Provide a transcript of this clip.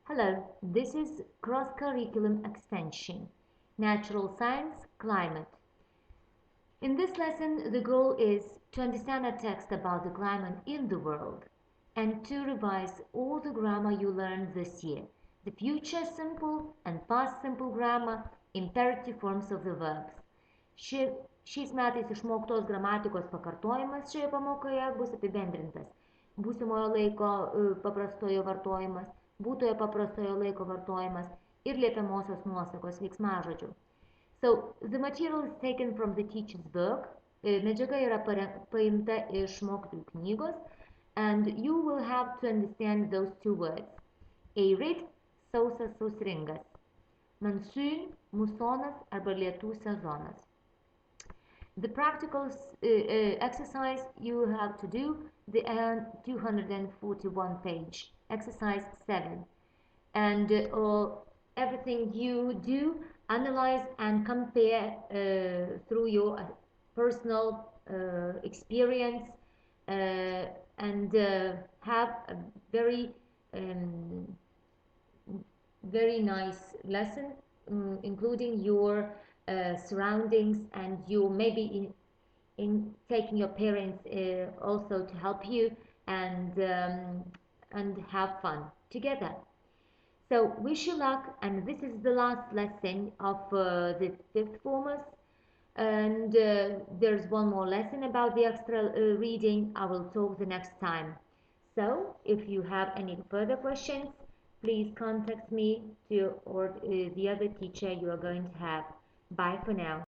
Hello, this is Cross Curriculum Extension, Natural Science, Climate. In this lesson, the goal is to understand a text about the climate in the world and to revise all the grammar you learned this year, the future simple and past simple grammar, imperative forms of the verbs. Šiais metais išmoktos gramatikos pakartojimas šioje pamokoje bus apibendrintas. Būsimojo laiko paprastojo vartojimas, būtojo paprastojo laiko vartojimas ir liepiamosios nuosakos veiksmažodžių. So, the material is taken from the teacher's book. Medžiaga yra paimta iš mokytojų knygos, and you will have to understand those two words. Arid, sausas, sausringas. Monsoon, musonas arba lietų sezonas. The practical exercise you have to do, the 241 page, exercise 7. And everything you do, analyze and compare through your personal experience and have a very nice lesson, including your surroundings, and you maybe in taking your parents also to help you and have fun together. So wish you luck, and this is the last lesson of the fifth formers, and there's one more lesson about the extra reading. I will talk the next time. So if you have any further questions, please contact me or the other teacher you are going to have. Bye for now.